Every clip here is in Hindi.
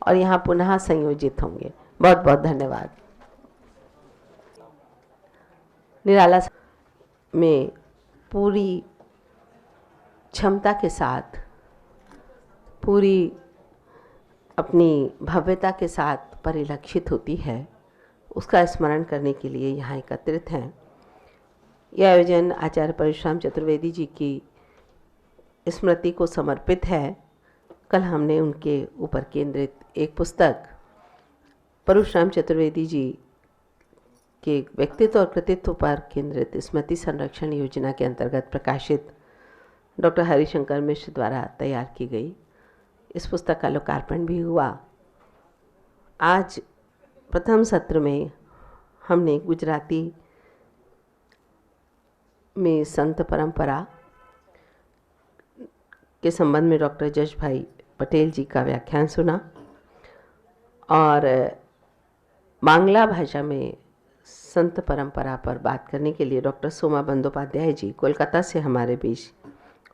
और यहाँ पुनः संयोजित होंगे। बहुत बहुत धन्यवाद। निराला में पूरी क्षमता के साथ, पूरी अपनी भव्यता के साथ परिलक्षित होती है, उसका स्मरण करने के लिए यहाँ एकत्रित हैं। यह आयोजन आचार्य परशुराम चतुर्वेदी जी की स्मृति को समर्पित है। कल हमने उनके ऊपर केंद्रित एक पुस्तक परशुराम चतुर्वेदी जी के व्यक्तित्व और कृतित्व पर केंद्रित स्मृति संरक्षण योजना के अंतर्गत प्रकाशित डॉक्टर हरिशंकर मिश्र द्वारा तैयार की गई इस पुस्तक का लोकार्पण भी हुआ। आज प्रथम सत्र में हमने गुजराती में संत परंपरा के संबंध में डॉक्टर जश भाई पटेल जी का व्याख्यान सुना और बांग्ला भाषा में संत परंपरा पर बात करने के लिए डॉक्टर सोमा बंदोपाध्याय जी कोलकाता से हमारे बीच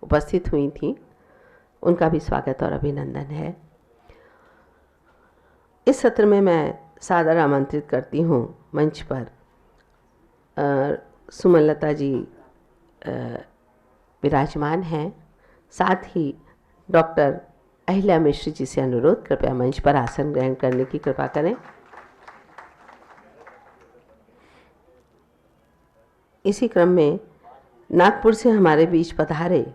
उपस्थित हुई थी। उनका भी स्वागत और अभिनंदन है। इस सत्र में मैं सादर आमंत्रित करती हूँ मंच पर सुमनलता जी विराजमान हैं। साथ ही डॉक्टर अहिल्या मिश्र जी से अनुरोध, कृपया मंच पर आसन ग्रहण करने की कृपा करें। इसी क्रम में नागपुर से हमारे बीच पधारे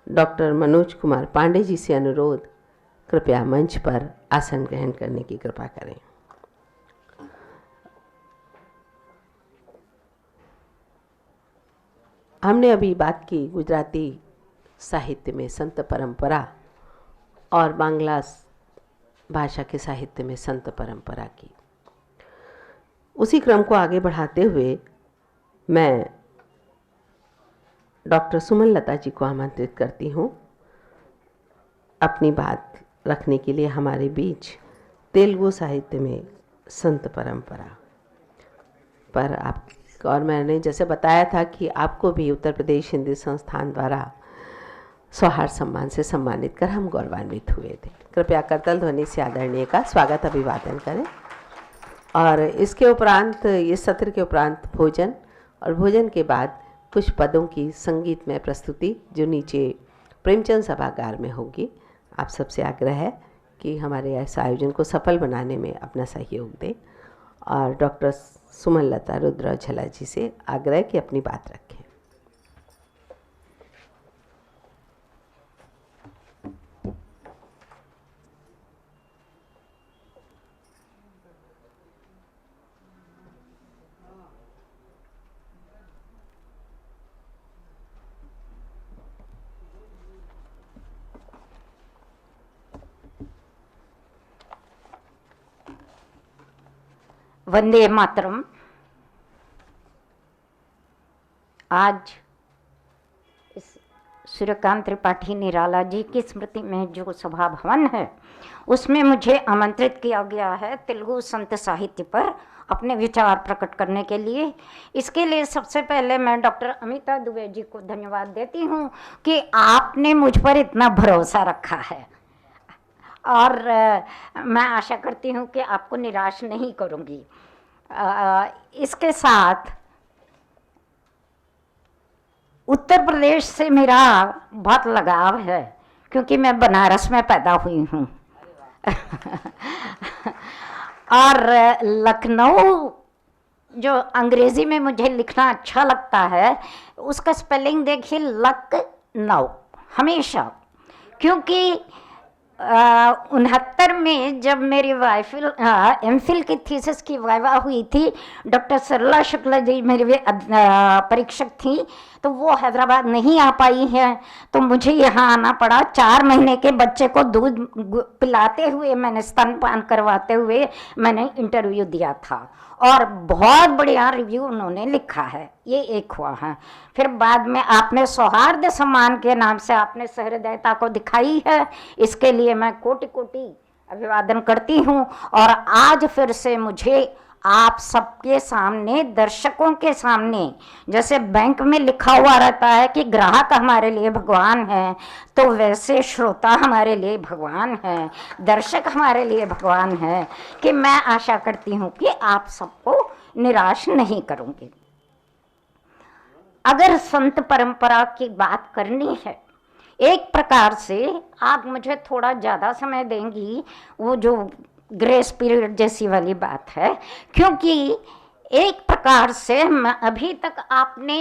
डॉक्टर मनोज कुमार पांडे जी से अनुरोध, कृपया मंच पर आसन ग्रहण करने की कृपा करें। हमने अभी बात की गुजराती साहित्य में संत परंपरा और बांग्ला भाषा के साहित्य में संत परंपरा की। उसी क्रम को आगे बढ़ाते हुए मैं डॉक्टर सुमनलता जी को आमंत्रित करती हूँ अपनी बात रखने के लिए हमारे बीच तेलुगु साहित्य में संत परंपरा पर। आप और मैंने जैसे बताया था कि आपको भी उत्तर प्रदेश हिंदी संस्थान द्वारा सौहार्द सम्मान से सम्मानित कर हम गौरवान्वित हुए थे। कृपया करतल ध्वनि से आदरणीय का स्वागत अभिवादन करें। और इसके उपरांत, इस सत्र के उपरांत भोजन, और भोजन के बाद कुछ पदों की संगीतमय प्रस्तुति जो नीचे प्रेमचंद सभागार में होगी। आप सबसे आग्रह है कि हमारे ऐसा आयोजन को सफल बनाने में अपना सहयोग दें। और डॉक्टर सुमनलता रुद्र झला जी से आग्रह कि अपनी बात रखें। वंदे मातरम। आज इस सूर्यकांत त्रिपाठी निराला जी की स्मृति में जो सभा भवन है उसमें मुझे आमंत्रित किया गया है तेलुगु संत साहित्य पर अपने विचार प्रकट करने के लिए। इसके लिए सबसे पहले मैं डॉक्टर अमिता दुबे जी को धन्यवाद देती हूँ कि आपने मुझ पर इतना भरोसा रखा है और मैं आशा करती हूँ कि आपको निराश नहीं करूँगी। इसके साथ उत्तर प्रदेश से मेरा बहुत लगाव है क्योंकि मैं बनारस में पैदा हुई हूँ और लखनऊ जो अंग्रेज़ी में मुझे लिखना अच्छा लगता है उसका स्पेलिंग देखिए लखनऊ हमेशा, क्योंकि 69 में जब मेरी एमफिल की थीसिस की वाइवा हुई थी, डॉक्टर सरला शुक्ला जी मेरी परीक्षक थी, तो वो हैदराबाद नहीं आ पाई हैं तो मुझे यहाँ आना पड़ा। 4 महीने के बच्चे को दूध पिलाते हुए मैंने स्तनपान करवाते हुए मैंने इंटरव्यू दिया था और बहुत बढ़िया रिव्यू उन्होंने लिखा है। ये एक हुआ है। फिर बाद में आपने सौहार्द सम्मान के नाम से आपने सहृदयता को दिखाई है, इसके लिए मैं कोटि कोटि अभिवादन करती हूँ। और आज फिर से मुझे आप सबके सामने, दर्शकों के सामने, जैसे बैंक में लिखा हुआ रहता है कि ग्राहक हमारे लिए भगवान है, तो वैसे श्रोता हमारे लिए भगवान है, दर्शक हमारे लिए भगवान है, कि मैं आशा करती हूँ कि आप सबको निराश नहीं करूँगी। अगर संत परंपरा की बात करनी है, एक प्रकार से आप मुझे थोड़ा ज़्यादा समय देंगी, वो जो ग्रेस पीरियड जैसी वाली बात है, क्योंकि एक प्रकार से अभी तक आपने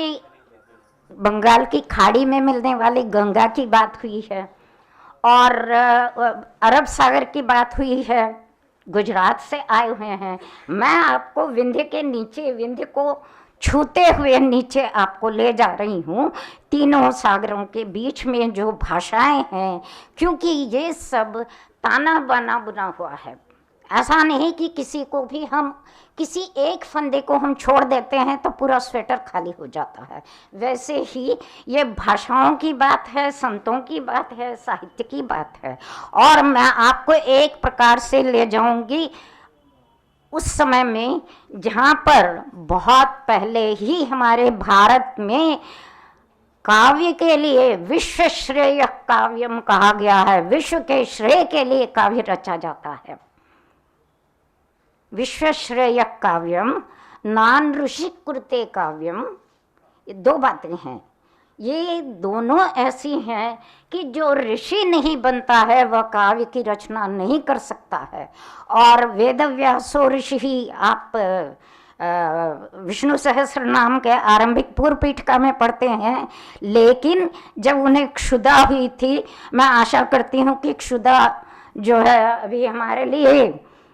बंगाल की खाड़ी में मिलने वाली गंगा की बात हुई है, और अरब सागर की बात हुई है, गुजरात से आए हुए हैं। मैं आपको विंध्य के नीचे, विंध्य को छूते हुए नीचे आपको ले जा रही हूँ, तीनों सागरों के बीच में जो भाषाएं हैं, क्योंकि ये सब ताना बाना बुना हुआ है। ऐसा नहीं कि किसी को भी हम, किसी एक फंदे को हम छोड़ देते हैं तो पूरा स्वेटर खाली हो जाता है। वैसे ही ये भाषाओं की बात है, संतों की बात है, साहित्य की बात है। और मैं आपको एक प्रकार से ले जाऊंगी उस समय में जहाँ पर बहुत पहले ही हमारे भारत में काव्य के लिए विश्व श्रेय काव्यम कहा गया है। विश्व के श्रेय के लिए काव्य रचा जाता है। विश्व श्रेय काव्यम नान ऋषि कुरुते काव्यम, ये दो बातें हैं। ये दोनों ऐसी हैं कि जो ऋषि नहीं बनता है वह काव्य की रचना नहीं कर सकता है। और वेदव्यासो ऋषि ही आप विष्णु सहस्र नाम के आरंभिक पूर्व पीठिका में पढ़ते हैं, लेकिन जब उन्हें क्षुधा हुई थी, मैं आशा करती हूँ कि क्षुधा जो है अभी हमारे लिए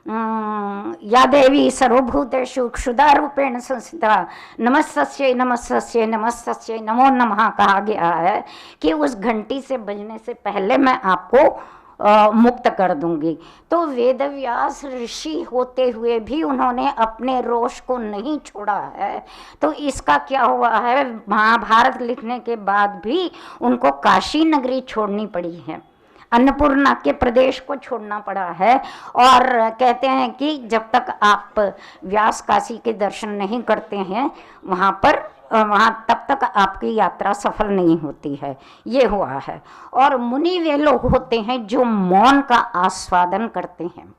या देवी सर्वभूतेषु क्षुधा रूपेण संस्थिता नमस्तस्यै नमस्तस्यै नमस्तस्यै नमो नमः कहा गया है कि उस घंटी से बजने से पहले मैं आपको मुक्त कर दूंगी। तो वेदव्यास ऋषि होते हुए भी उन्होंने अपने रोष को नहीं छोड़ा है। तो इसका क्या हुआ है, महाभारत लिखने के बाद भी उनको काशी नगरी छोड़नी पड़ी है, अन्नपूर्णा के प्रदेश को छोड़ना पड़ा है। और कहते हैं कि जब तक आप व्यास काशी के दर्शन नहीं करते हैं वहाँ तब तक आपकी यात्रा सफल नहीं होती है। ये हुआ है। और मुनि वे लोग होते हैं जो मौन का आस्वादन करते हैं,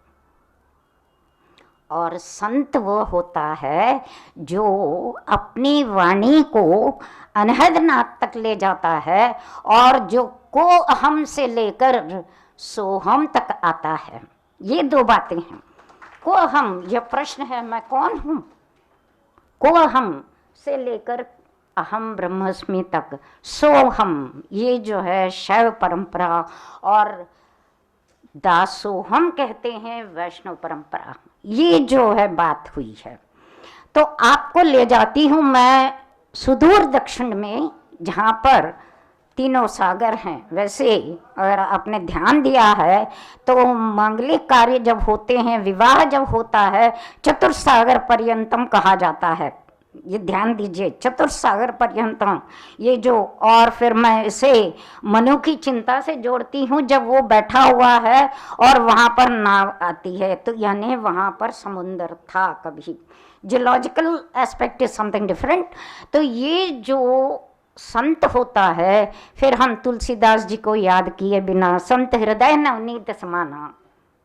और संत वो होता है जो अपनी वाणी को अनहद नाद तक ले जाता है, और जो को अहम से लेकर सोहम तक आता है। ये दो बातें हैं। को अहम, यह प्रश्न है मैं कौन हूँ, को अहम से लेकर अहम ब्रह्मस्मि तक, सोहम ये जो है शैव परंपरा, और दासोहम कहते हैं वैष्णव परंपरा। ये जो है बात हुई है। तो आपको ले जाती हूँ मैं सुदूर दक्षिण में, जहाँ पर तीनों सागर हैं। वैसे अगर आपने ध्यान दिया है तो मांगलिक कार्य जब होते हैं, विवाह जब होता है, चतुर्सागर पर्यंतम कहा जाता है। ये ध्यान दीजिए, चतुर्सागर पर्यंतम। ये जो, और फिर मैं इसे मनु की चिंता से जोड़ती हूँ, जब वो बैठा हुआ है और वहाँ पर नाव आती है, तो यानी वहाँ पर समुंदर था कभी। Geological aspect is something different. तो ये जो संत होता है, फिर हम तुलसीदास जी को याद किए बिना संत हृदय नवनीत समाना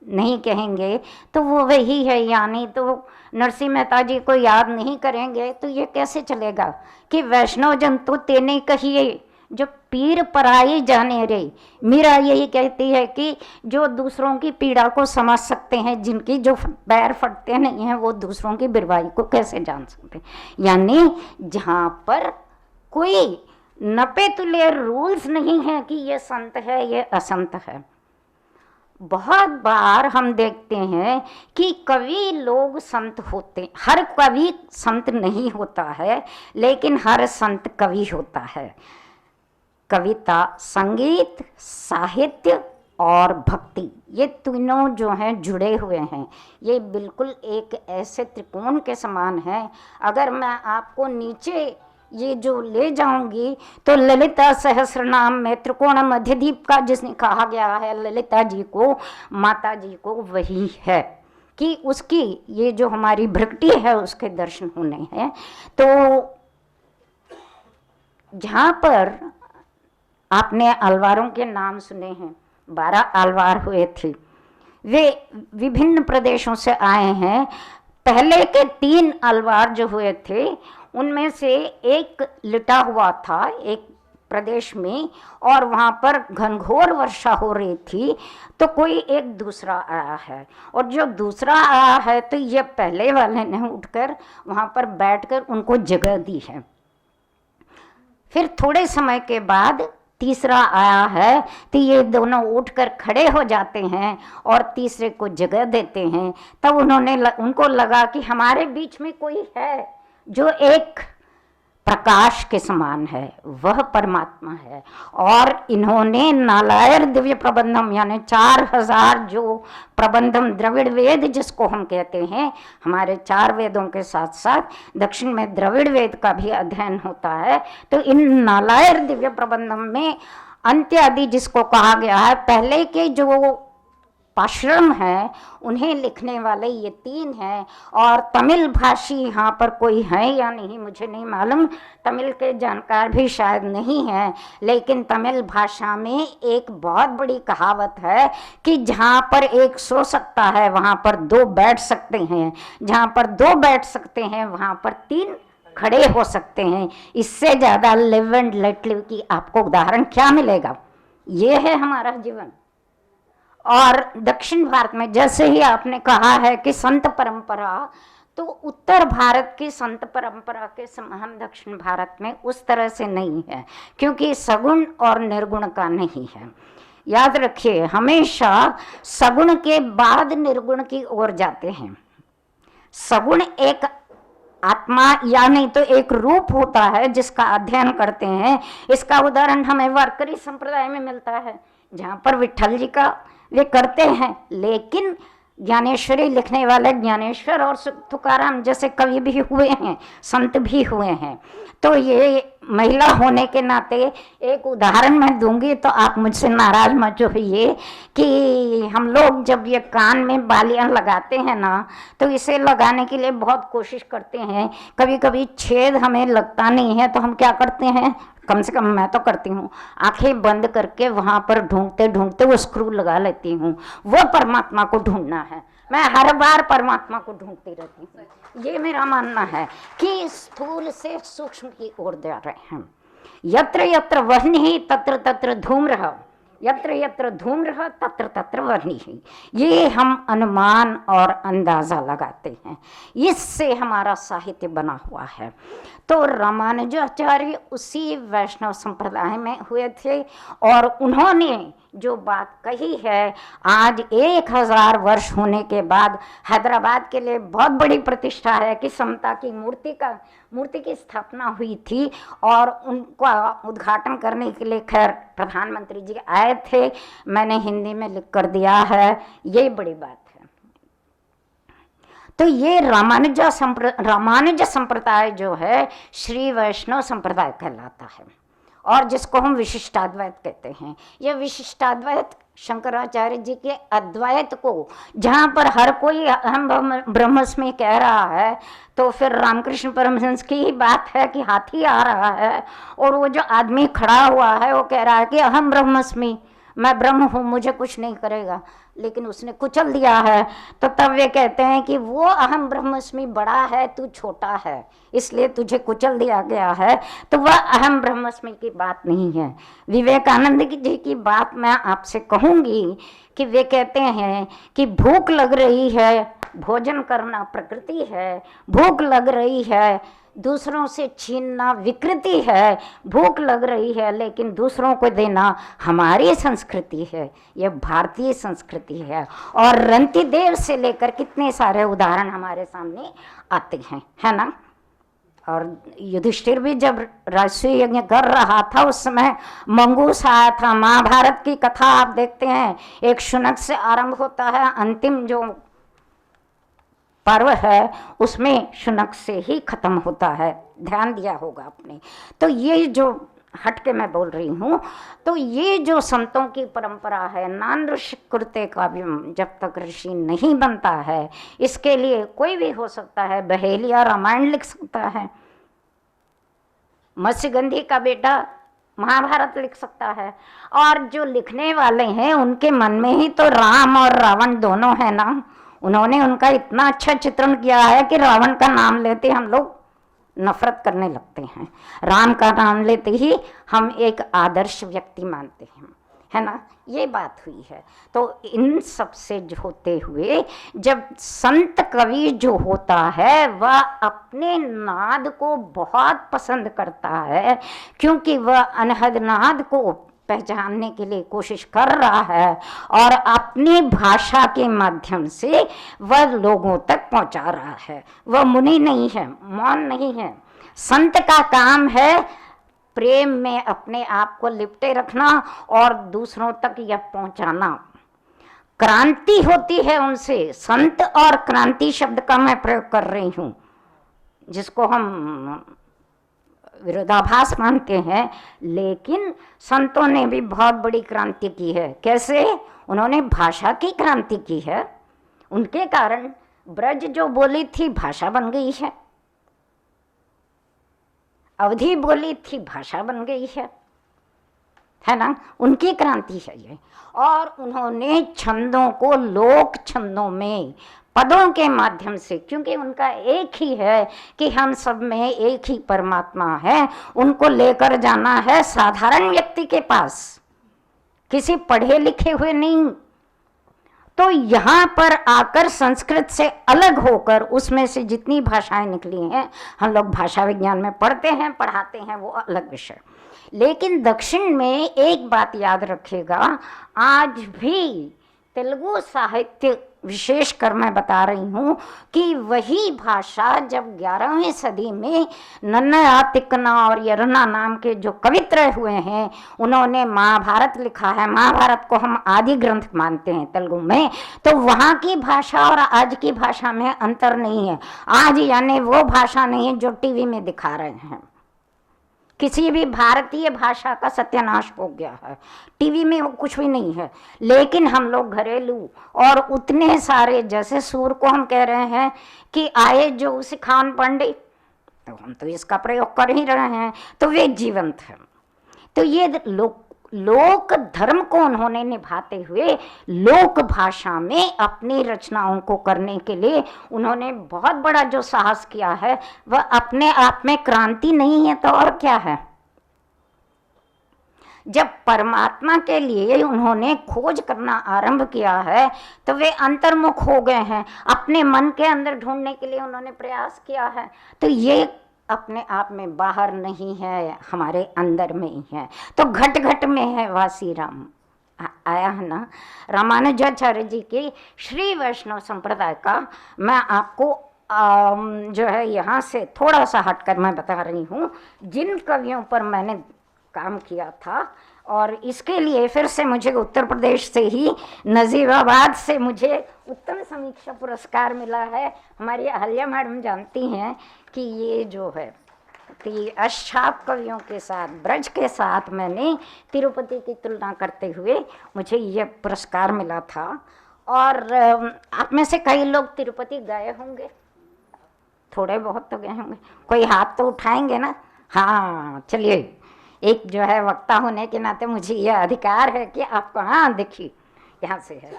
नहीं कहेंगे तो वो वही है। यानी तो नरसिंह मेहता जी को याद नहीं करेंगे तो ये कैसे चलेगा कि वैष्णव जन तो तेने कहिए जो पीर पराई जाने रे। मीरा यही कहती है कि जो दूसरों की पीड़ा को समझ सकते हैं, जिनकी जो पैर फटते नहीं हैं, वो दूसरों की बिरवाई को कैसे जान सकते हैं। यानी जहाँ पर कोई नपे तुले रूल्स नहीं है कि ये संत है ये असंत है। बहुत बार हम देखते हैं कि कवि लोग संत होते, हर कवि संत नहीं होता है, लेकिन हर संत कवि होता है। कविता, संगीत, साहित्य और भक्ति, ये तीनों जो हैं जुड़े हुए हैं। ये बिल्कुल एक ऐसे त्रिकोण के समान है। अगर मैं आपको नीचे ये जो ले जाऊंगी तो ललिता सहस्रनाम में त्रिकोण मध्यदीप का जिसने कहा गया है ललिता जी को, माता जी को, वही है कि उसकी ये जो हमारी भ्रगटी है उसके दर्शन होने हैं। तो जहाँ पर आपने अलवारों के नाम सुने हैं, 12 अलवार हुए थे, वे विभिन्न प्रदेशों से आए हैं। पहले के 3 अलवार जो हुए थे उनमें से एक लिटा हुआ था एक प्रदेश में, और वहाँ पर घनघोर वर्षा हो रही थी, तो कोई एक दूसरा आया है, और जो दूसरा आया है तो ये पहले वाले ने उठकर वहाँ पर बैठकर उनको जगह दी है। फिर थोड़े समय के बाद तीसरा आया है, तो ये दोनों उठकर खड़े हो जाते हैं और तीसरे को जगह देते हैं। तब उनको लगा कि हमारे बीच में कोई है जो एक प्रकाश के समान है, वह परमात्मा है। और इन्होंने नालायर दिव्य प्रबंधम यानी 4000 जो प्रबंधम द्रविड़ वेद जिसको हम कहते हैं, हमारे 4 वेदों के साथ साथ दक्षिण में द्रविड़ वेद का भी अध्ययन होता है। तो इन नालायर दिव्य प्रबंधम में अंत्य आदि जिसको कहा गया है, पहले के जो पाश्रम है उन्हें लिखने वाले ये 3 हैं। और तमिल भाषी यहाँ पर कोई है या नहीं मुझे नहीं मालूम, तमिल के जानकार भी शायद नहीं है, लेकिन तमिल भाषा में एक बहुत बड़ी कहावत है कि जहाँ पर एक सो सकता है वहाँ पर 2 बैठ सकते हैं, जहाँ पर 2 बैठ सकते हैं वहाँ पर 3 खड़े हो सकते हैं। इससे ज़्यादा लिव एंड लेट लिव की आपको उदाहरण क्या मिलेगा? ये है हमारा जीवन। और दक्षिण भारत में जैसे ही आपने कहा है कि संत परंपरा, तो उत्तर भारत की संत परंपरा के समान दक्षिण भारत में उस तरह से नहीं है, क्योंकि सगुण और निर्गुण का नहीं है। याद रखिए, हमेशा सगुण के बाद निर्गुण की ओर जाते हैं। सगुण एक आत्मा या नहीं तो एक रूप होता है जिसका अध्ययन करते हैं। इसका उदाहरण हमें वारकरी संप्रदाय में मिलता है, जहाँ पर विट्ठल जी का वे करते हैं। लेकिन ज्ञानेश्वरी लिखने वाले ज्ञानेश्वर और तुकाराम जैसे कवि भी हुए हैं, संत भी हुए हैं। तो ये महिला होने के नाते एक उदाहरण मैं दूंगी, तो आप मुझसे नाराज मत होइए कि हम लोग जब ये कान में बालियां लगाते हैं ना, तो इसे लगाने के लिए बहुत कोशिश करते हैं। कभी कभी छेद हमें लगता नहीं है तो हम क्या करते हैं, कम से कम मैं तो करती हूँ, आंखें बंद करके वहाँ पर ढूंढते ढूंढते वो स्क्रू लगा लेती हूँ। वो परमात्मा को ढूंढना है। मैं हर बार परमात्मा को ढूंढती रहती हूँ। ये मेरा मानना है कि स्थूल से सूक्ष्म की ओर जा रहे हैं। यत्र यत्र वह्निः तत्र तत्र धूम्रः, यत्र यत्र धूम्रः तत्र तत्र वह्निः। ये हम अनुमान और अंदाजा लगाते हैं, इससे हमारा साहित्य बना हुआ है। तो रामानुजाचार्य उसी वैष्णव संप्रदाय में हुए थे, और उन्होंने जो बात कही है, आज 1000 वर्ष होने के बाद हैदराबाद के लिए बहुत बड़ी प्रतिष्ठा है कि समता की मूर्ति की स्थापना हुई थी, और उनका उद्घाटन करने के लिए खैर प्रधानमंत्री जी आए थे। मैंने हिंदी में लिख कर दिया है, ये बड़ी बात है। तो ये रामानुज संप्रदाय जो है श्री वैष्णव संप्रदाय कहलाता है, और जिसको हम विशिष्टाद्वैत कहते हैं। यह विशिष्टाद्वैत शंकराचार्य जी के अद्वैत को, जहाँ पर हर कोई हम ब्रह्मस्मि कह रहा है, तो फिर रामकृष्ण परमहंस की ही बात है कि हाथी आ रहा है और वो जो आदमी खड़ा हुआ है वो कह रहा है कि अहम ब्रह्मस्मि, मैं ब्रह्म हूँ, मुझे कुछ नहीं करेगा, लेकिन उसने कुचल दिया है। तो तब वे कहते हैं कि वो अहम ब्रह्मस्मि बड़ा है, तू छोटा है, इसलिए तुझे कुचल दिया गया है। तो वह अहम ब्रह्मस्मि की बात नहीं है। विवेकानंद जी की बात मैं आपसे कहूँगी कि वे कहते हैं कि भूख लग रही है, भोजन करना प्रकृति है, भूख लग रही है, दूसरों से छीनना विकृति है, भूख लग रही है लेकिन दूसरों को देना हमारी संस्कृति है, यह भारतीय संस्कृति है। और रंतिदेव से लेकर कितने सारे उदाहरण हमारे सामने आते हैं, है ना। और युधिष्ठिर भी जब राजसूय यज्ञ कर रहा था उस समय मंगूस आया था। महाभारत की कथा आप देखते हैं, एक शुनक से आरंभ होता है, अंतिम जो पर्व है उसमें शुनक से ही खत्म होता है, ध्यान दिया होगा आपने। तो ये जो हट के मैं बोल रही हूँ। तो ये जो संतों की परंपरा है, नान ऋषि कुरुते काव्यम, जब तक ऋषि नहीं बनता है, इसके लिए कोई भी हो सकता है, बहेलिया रामायण लिख सकता है, मत्स्यगंधी का बेटा महाभारत लिख सकता है, और जो लिखने वाले हैं उनके मन में ही तो राम और रावण दोनों है ना। उन्होंने उनका इतना अच्छा चित्रण किया है कि रावण का नाम लेते हम लोग नफरत करने लगते हैं, राम का नाम लेते ही हम एक आदर्श व्यक्ति मानते हैं, है ना। ये बात हुई है। तो इन सब से जो होते हुए जब संत कवि जो होता है वह अपने नाद को बहुत पसंद करता है, क्योंकि वह अनहद नाद को पहचानने के लिए कोशिश कर रहा है और अपनी भाषा के माध्यम से वह लोगों तक पहुंचा रहा है। वह मुनि नहीं है, मौन नहीं है। संत का काम है प्रेम में अपने आप को लिपटे रखना और दूसरों तक यह पहुंचाना। क्रांति होती है उनसे। संत और क्रांति शब्द का मैं प्रयोग कर रही हूँ, जिसको हम विरोधाभास मानते हैं, लेकिन संतों ने भी बहुत बड़ी क्रांति की है। कैसे? उन्होंने भाषा की क्रांति की है। उनके कारण ब्रज जो बोली थी भाषा बन गई है, अवधि बोली थी भाषा बन गई है ना। उनकी क्रांति है ये। और उन्होंने छंदों को लोक छंदों में पदों के माध्यम से, क्योंकि उनका एक ही है कि हम सब में एक ही परमात्मा है, उनको लेकर जाना है साधारण व्यक्ति के पास, किसी पढ़े लिखे हुए नहीं। तो यहाँ पर आकर संस्कृत से अलग होकर उसमें से जितनी भाषाएं निकली हैं, हम लोग भाषा विज्ञान में पढ़ते हैं, पढ़ाते हैं, वो अलग विषय। लेकिन दक्षिण में एक बात याद रखिएगा, आज भी तेलुगु साहित्य विशेषकर मैं बता रही हूँ कि वही भाषा जब 11वीं सदी में नन्ना तिक्कना और यरना नाम के जो कवित्र हुए हैं, उन्होंने महाभारत लिखा है। महाभारत को हम आदि ग्रंथ मानते हैं तेलुगु में। तो वहाँ की भाषा और आज की भाषा में अंतर नहीं है। आज यानी वो भाषा नहीं है जो टीवी में दिखा रहे हैं। किसी भी भारतीय भाषा का सत्यानाश हो गया है, टीवी में वो कुछ भी नहीं है। लेकिन हम लोग घरेलू और उतने सारे, जैसे सूर को हम कह रहे हैं कि आए जो सिखान पंडित, तो हम तो इसका प्रयोग कर ही रहे हैं, तो वे जीवंत है। तो ये लोक धर्म को उन्होंने निभाते हुए लोक भाषा में अपनी रचनाओं को करने के लिए उन्होंने बहुत बड़ा जो साहस किया है, वह अपने आप में क्रांति नहीं है तो और क्या है। जब परमात्मा के लिए उन्होंने खोज करना आरंभ किया है तो वे अंतर्मुख हो गए हैं, अपने मन के अंदर ढूंढने के लिए उन्होंने प्रयास किया है। तो ये अपने आप में बाहर नहीं है, हमारे अंदर में ही है। तो घट घट में है वासी राम आया है ना। रामानुजाचार्य जी की श्री वैष्णव संप्रदाय का मैं आपको जो है यहाँ से थोड़ा सा हटकर मैं बता रही हूँ, जिन कवियों पर मैंने काम किया था। और इसके लिए फिर से मुझे उत्तर प्रदेश से ही नजीबाबाद से मुझे उत्तम समीक्षा पुरस्कार मिला है। हमारी अहल्या मैडम जानती हैं कि ये जो है कि अष्टाप कवियों के साथ, ब्रज के साथ मैंने तिरुपति की तुलना करते हुए मुझे ये पुरस्कार मिला था। और आप में से कई लोग तिरुपति गए होंगे, थोड़े बहुत तो गए होंगे, कोई हाथ तो उठाएंगे ना। हाँ चलिए, एक जो है वक्ता होने के नाते मुझे यह अधिकार है कि आपको, हाँ देखिए यहाँ से है।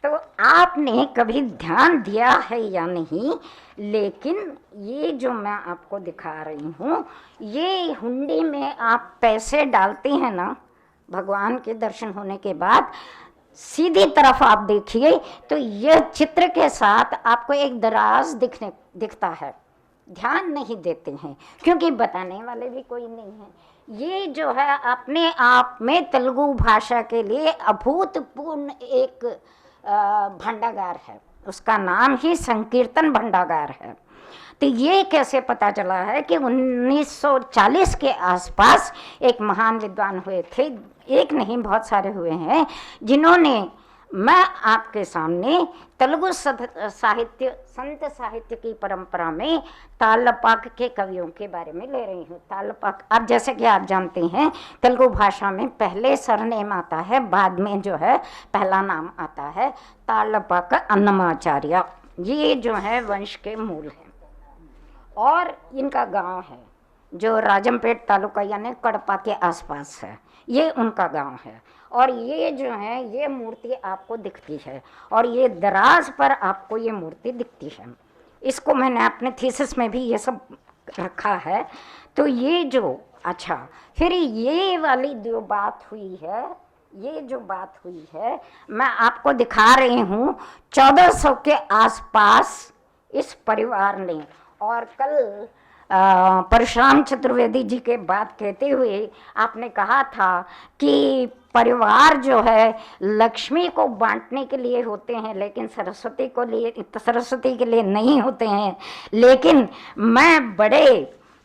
तो आपने कभी ध्यान दिया है या नहीं, लेकिन ये जो मैं आपको दिखा रही हूँ, ये हुंडी में आप पैसे डालते हैं ना, भगवान के दर्शन होने के बाद सीधी तरफ आप देखिए तो यह चित्र के साथ आपको एक दराज दिखता है। ध्यान नहीं देते हैं क्योंकि बताने वाले भी कोई नहीं है। ये जो है अपने आप में तेलुगु भाषा के लिए अभूतपूर्व एक भंडागार है, उसका नाम ही संकीर्तन भंडागार है। तो ये कैसे पता चला है कि 1940 के आसपास एक महान विद्वान हुए थे, एक नहीं बहुत सारे हुए हैं, जिन्होंने मैं आपके सामने तेलुगु साहित्य, संत साहित्य की परंपरा में तालपाक के कवियों के बारे में ले रही हूँ। तालपाक, अब जैसे कि आप जानते हैं तेलुगु भाषा में पहले सरनेम आता है, बाद में जो है पहला नाम आता है तालपाक अन्नमाचार्य। ये जो है वंश के मूल हैं और इनका गांव है जो राजमपेट तालुका यानी कड़पा के आसपास है, ये उनका गांव है। और ये जो है ये मूर्ति आपको दिखती है और ये दराज पर आपको ये मूर्ति दिखती है। इसको मैंने अपने थीसिस में भी ये सब रखा है। तो ये जो अच्छा, फिर ये वाली जो बात हुई है, ये जो बात हुई है मैं आपको दिखा रही हूँ 1400 के आसपास इस परिवार ने। और कल परशुराम चतुर्वेदी जी के बात कहते हुए आपने कहा था कि परिवार जो है लक्ष्मी को बांटने के लिए होते हैं लेकिन सरस्वती के लिए नहीं होते हैं। लेकिन मैं बड़े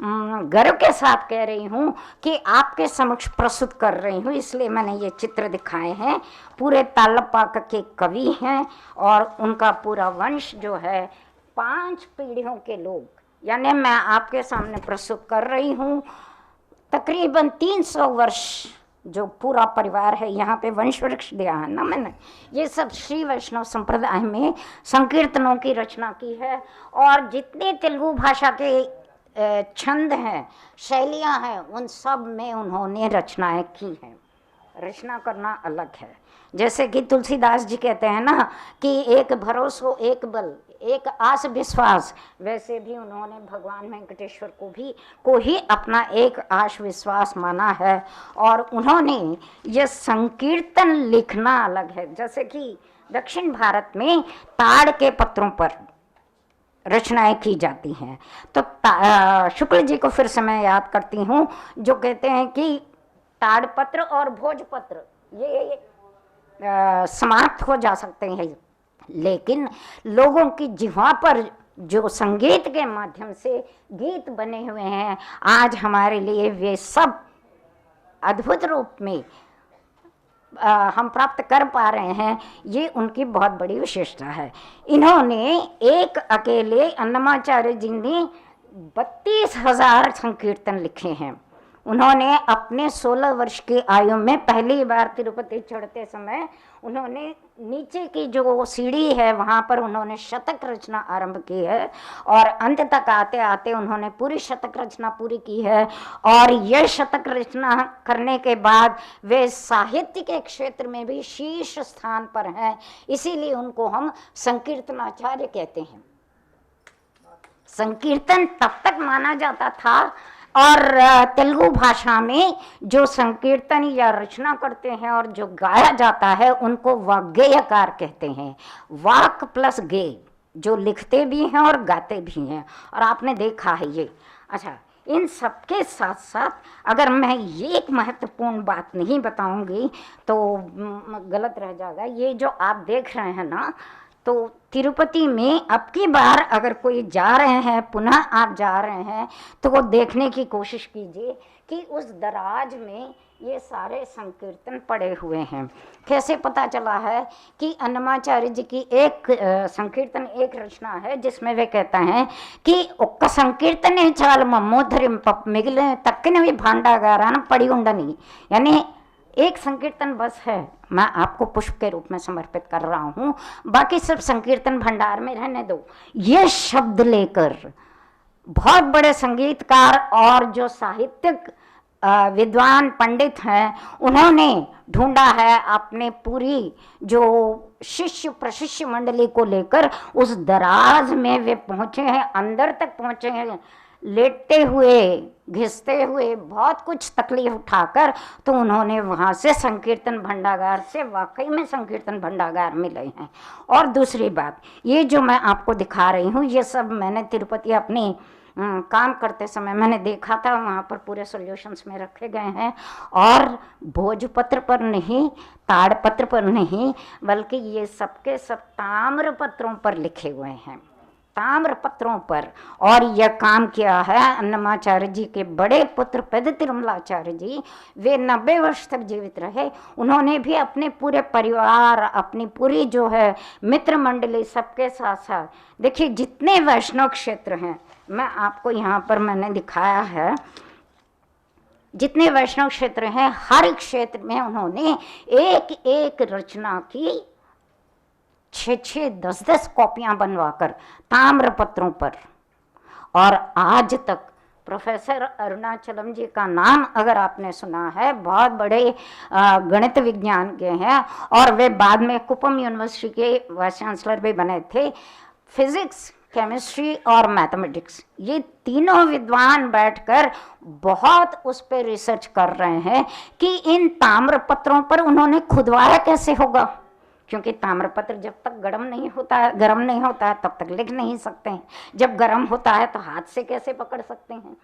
गर्व के साथ कह रही हूँ कि आपके समक्ष प्रस्तुत कर रही हूँ, इसलिए मैंने ये चित्र दिखाए हैं। पूरे तालपाक के कवि हैं और उनका पूरा वंश जो है 5 पीढ़ियों के लोग, यानी मैं आपके सामने प्रस्तुत कर रही हूँ तकरीबन 300 वर्ष जो पूरा परिवार है। यहाँ पे वंश वृक्ष दिया है ना मैंने, ये सब श्री वैष्णव संप्रदाय में संकीर्तनों की रचना की है। और जितने तेलुगु भाषा के छंद हैं, शैलियाँ हैं, उन सब में उन्होंने रचनाएं की हैं। रचना करना अलग है, जैसे कि तुलसीदास जी कहते हैं ना कि एक भरोसो एक बल एक आस विश्वास, वैसे भी उन्होंने भगवान वेंकटेश्वर को ही अपना एक आस विश्वास माना है। और उन्होंने ये संकीर्तन लिखना अलग है, जैसे कि दक्षिण भारत में ताड़ के पत्रों पर रचनाएं की जाती हैं। तो शुक्ल जी को फिर से मैं याद करती हूँ जो कहते हैं कि ताड़पत्र और भोजपत्र ये समाप्त हो जा सकते हैं, लेकिन लोगों की जिह्वा पर जो संगीत के माध्यम से गीत बने हुए हैं आज हमारे लिए वे सब अद्भुत रूप में हम प्राप्त कर पा रहे हैं, ये उनकी बहुत बड़ी विशेषता है। इन्होंने एक अकेले अन्नमाचार्य जी ने 32,000 संकीर्तन लिखे हैं। उन्होंने अपने 16 वर्ष की आयु में पहली बार तिरुपति चढ़ते समय उन्होंने नीचे की जो सीढ़ी है वहाँ पर उन्होंने शतक रचना आरंभ की है और अंत तक आते आते उन्होंने पूरी शतक रचना पूरी की है। और यह शतक रचना करने के बाद वे साहित्य के क्षेत्र में भी शीर्ष स्थान पर हैं, इसीलिए उनको हम संकीर्तनाचार्य कहते हैं। संकीर्तन तब तक माना जाता था और तेलुगु भाषा में जो संकीर्तन या रचना करते हैं और जो गाया जाता है उनको वाग्गेयकार कहते हैं। वाक प्लस गेय, जो लिखते भी हैं और गाते भी हैं, और आपने देखा है ये। अच्छा, इन सबके साथ साथ अगर मैं ये एक महत्वपूर्ण बात नहीं बताऊंगी तो गलत रह जाएगा। ये जो आप देख रहे हैं ना, तो तिरुपति में अब की बार अगर कोई जा रहे हैं, पुनः आप जा रहे हैं, तो वो देखने की कोशिश कीजिए कि उस दराज में ये सारे संकीर्तन पड़े हुए हैं। कैसे पता चला है कि अन्नमाचार्य जी की एक संकीर्तन एक रचना है जिसमें वे कहता है कि ఒక్క संकीर्तने चाल मम्मोधरिम मिगिले तक्किन भी भांडागारान पड़ी उंडनी, यानी एक संकीर्तन बस है, मैं आपको पुष्प के रूप में समर्पित कर रहा हूँ, बाकी सब संकीर्तन भंडार में रहने दो। ये शब्द लेकर बहुत बड़े संगीतकार और जो साहित्यिक विद्वान पंडित हैं उन्होंने ढूंढा है अपने पूरी जो शिष्य प्रशिष्य मंडली को लेकर उस दराज में वे पहुँचे हैं, अंदर तक पहुँचे हैं, लेटते हुए घिसते हुए बहुत कुछ तकलीफ उठाकर, तो उन्होंने वहाँ से संकीर्तन भंडागार से वाकई में संकीर्तन भंडागार मिले हैं। और दूसरी बात, ये जो मैं आपको दिखा रही हूँ ये सब मैंने तिरुपति अपनी काम करते समय मैंने देखा था, वहाँ पर पूरे सॉल्यूशंस में रखे गए हैं और भोजपत्र पर नहीं, ताड़पत्र पर नहीं, बल्कि ये सबके सब ताम्र पत्रों पर लिखे हुए हैं। ताम्र पत्रों पर, और यह काम किया है अन्नमाचार्य जी के बड़े पुत्र पेद तिरुमलाचार्य जी। वे 90 वर्ष तक जीवित रहे। उन्होंने भी अपने पूरे परिवार, अपनी पूरी जो है मित्र मंडली, सबके साथ साथ, देखिए जितने वैष्णव क्षेत्र हैं, मैं आपको यहाँ पर मैंने दिखाया है, जितने वैष्णव क्षेत्र हैं हर क्षेत्र में उन्होंने एक एक रचना की 6-6, 10-10 कॉपियां बनवाकर ताम्र पत्रों पर। और आज तक प्रोफेसर अरुणाचलम जी का नाम अगर आपने सुना है, बहुत बड़े गणित विज्ञान के हैं, और वे बाद में कुपम यूनिवर्सिटी के वाइस चांसलर भी बने थे। फिजिक्स, केमिस्ट्री और मैथमेटिक्स, ये तीनों विद्वान बैठकर बहुत उस पर रिसर्च कर रहे हैं कि इन ताम्र पत्रों पर उन्होंने खुदवाया कैसे होगा, क्योंकि ताम्रपत्र जब तक गर्म नहीं होता है तब तक लिख नहीं सकते हैं। जब गर्म होता है तो हाथ से कैसे पकड़ सकते हैं,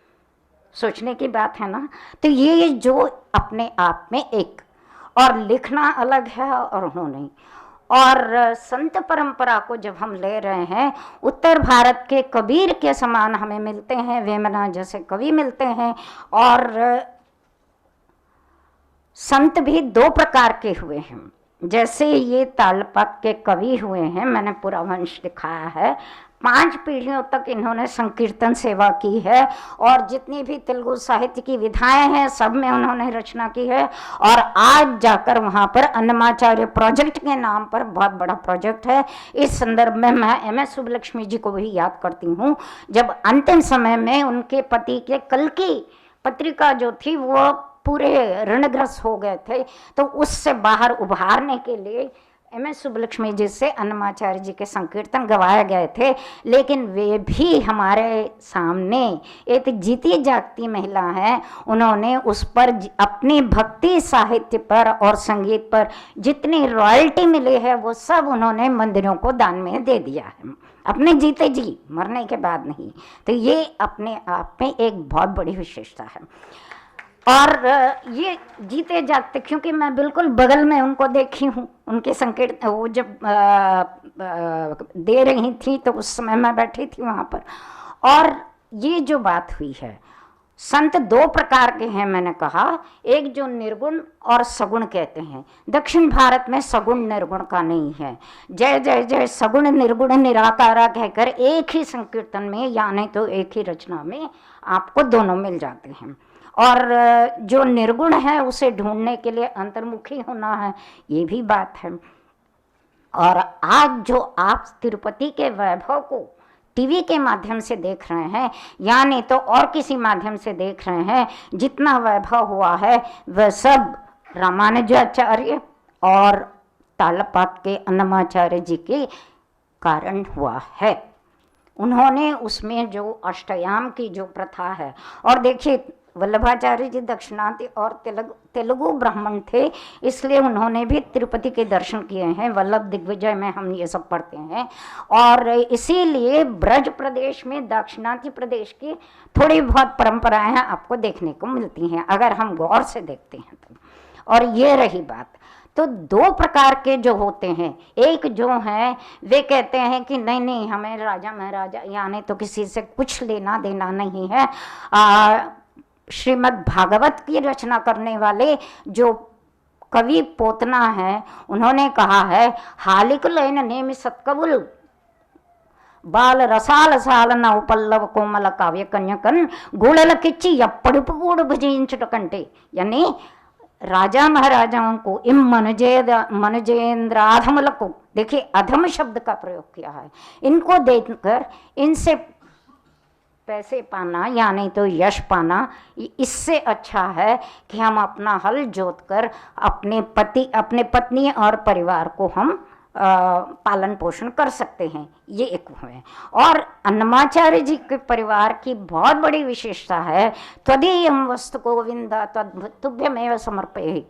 सोचने की बात है ना। तो ये जो अपने आप में एक, और लिखना अलग है और उन्होंने, और संत परंपरा को जब हम ले रहे हैं, उत्तर भारत के कबीर के समान हमें मिलते हैं, वेमना जैसे कवि मिलते हैं। और संत भी 2 प्रकार के हुए हैं, जैसे ये तालपात के कवि हुए हैं, मैंने पूरा वंश दिखाया है। 5 पीढ़ियों तक इन्होंने संकीर्तन सेवा की है, और जितनी भी तेलुगु साहित्य की विधाएं हैं सब में उन्होंने रचना की है। और आज जाकर वहाँ पर अन्नमाचार्य प्रोजेक्ट के नाम पर बहुत बड़ा प्रोजेक्ट है। इस संदर्भ में मैं MS सुब्बलक्ष्मी जी को भी याद करती हूँ, जब अंतिम समय में उनके पति के कल की पत्रिका जो थी वो पूरे ऋणग्रस्त हो गए थे, तो उससे बाहर उभारने के लिए MS सुब्बलक्ष्मी जी से अन्नमाचार्य जी के संकीर्तन गवाए गए थे। लेकिन वे भी हमारे सामने एक जीती जागती महिला हैं। उन्होंने उस पर अपनी भक्ति साहित्य पर और संगीत पर जितनी रॉयल्टी मिली है वो सब उन्होंने मंदिरों को दान में दे दिया है, अपने जीते जी, मरने के बाद नहीं। तो ये अपने आप में एक बहुत बड़ी विशेषता है। और ये जीते जागते, क्योंकि मैं बिल्कुल बगल में उनको देखी हूँ, उनके संकेत वो जब दे रही थी तो उस समय मैं बैठी थी वहाँ पर। और ये जो बात हुई है, संत 2 प्रकार के हैं मैंने कहा, एक जो निर्गुण और सगुण कहते हैं। दक्षिण भारत में सगुण निर्गुण का नहीं है। जय जय जय सगुण निर्गुण निराकारा कहकर एक ही संकीर्तन में या नहीं तो एक ही रचना में आपको दोनों मिल जाते हैं। और जो निर्गुण है उसे ढूंढने के लिए अंतर्मुखी होना है, ये भी बात है। और आज जो आप तिरुपति के वैभव को टीवी के माध्यम से देख रहे हैं या नहीं तो और किसी माध्यम से देख रहे हैं, जितना वैभव हुआ है वह सब रामानुजाचार्य और तालपात के अन्नमाचार्य जी के कारण हुआ है। उन्होंने उसमें जो अष्टयाम की जो प्रथा है, और देखिए वल्लभाचार्य जी दक्षिणात्य और तेलुगु ब्राह्मण थे, इसलिए उन्होंने भी तिरुपति के दर्शन किए हैं। वल्लभ दिग्विजय में हम ये सब पढ़ते हैं। और इसीलिए ब्रज प्रदेश में दाक्षिणात्य प्रदेश की थोड़ी बहुत परंपराएं आपको देखने को मिलती हैं अगर हम गौर से देखते हैं तो। और ये रही बात, तो 2 प्रकार के जो होते हैं, एक जो हैं वे कहते हैं कि नहीं नहीं हमें राजा महाराजा यानी तो किसी से कुछ लेना देना नहीं है। श्रीमद् भागवत की रचना करने वाले जो कवि पोतना है, उन्होंने कहा है हालिक लेन नेमि सत्कबुल बाल रसाल साल नव पल्लव कोमल काव्य कन्यकन गूढ़ल किच्ची यप्पड़ुप गूढ़ भुजिंचट कंटे, यानी राजा महाराजाओं को इम मनुजेंद्र अधमल को, देखिए अधम शब्द का प्रयोग किया है, इनको देखकर इनसे पैसे पाना या नहीं तो यश पाना, इससे अच्छा है कि हम अपना हल जोतकर अपने पत्नी और परिवार को हम पालन पोषण कर सकते हैं। ये एक है। और अन्नमाचार्य जी के परिवार की बहुत बड़ी विशेषता है, त्वदीयं वस्तु गोविंद तुभ्यमेव समर्पये।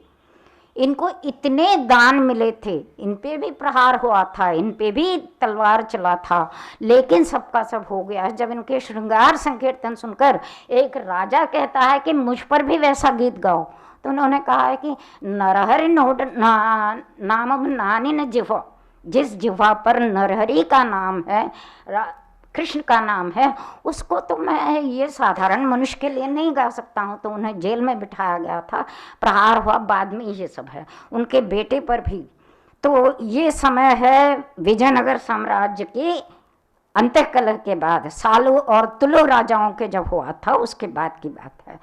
इनको इतने दान मिले थे, इन पे भी प्रहार हुआ था, इन पे भी तलवार चला था, लेकिन सबका सब हो गया। जब इनके श्रृंगार संकीर्तन सुनकर एक राजा कहता है कि मुझ पर भी वैसा गीत गाओ, तो उन्होंने कहा है कि नरहरि नोट नाम नानी न जिह्वा, जिस जिह्वा पर नरहरि का नाम है, कृष्ण का नाम है, उसको तो मैं ये साधारण मनुष्य के लिए नहीं गा सकता हूँ। तो उन्हें जेल में बिठाया गया था, प्रहार हुआ, बाद में ये सब है। उनके बेटे पर भी। तो ये समय है विजयनगर साम्राज्य के अंतःकलह के बाद, सालू और तुलु राजाओं के जब हुआ था उसके बाद की बात है।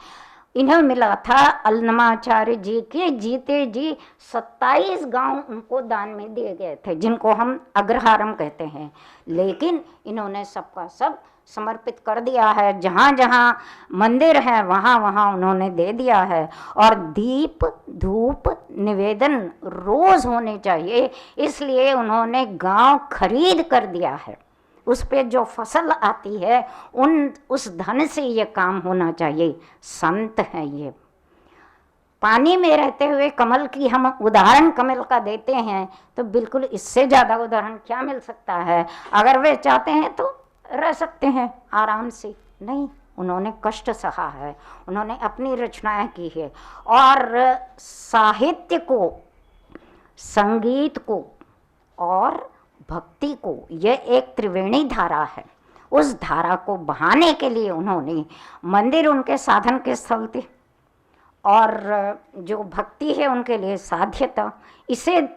इन्हें मिला था अन्नमाचार्य जी के जीते जी 27 गांव उनको दान में दिए गए थे, जिनको हम अग्रहारम कहते हैं। लेकिन इन्होंने सबका सब समर्पित कर दिया है। जहाँ जहाँ मंदिर है वहाँ वहाँ उन्होंने दे दिया है। और दीप धूप निवेदन रोज होने चाहिए, इसलिए उन्होंने गांव खरीद कर दिया है। उस पे जो फसल आती है उस धन से ये काम होना चाहिए। संत हैं ये। पानी में रहते हुए कमल की हम उदाहरण कमल का देते हैं, तो बिल्कुल इससे ज़्यादा उदाहरण क्या मिल सकता है। अगर वे चाहते हैं तो रह सकते हैं आराम से, नहीं, उन्होंने कष्ट सहा है, उन्होंने अपनी रचनाएं की है। और साहित्य को, संगीत को और भक्ति को, यह एक त्रिवेणी धारा है। उस धारा को बहाने के लिए उन्होंने, मंदिर उनके साधन के स्थल थे और जो भक्ति है उनके लिए साध्यता, इसे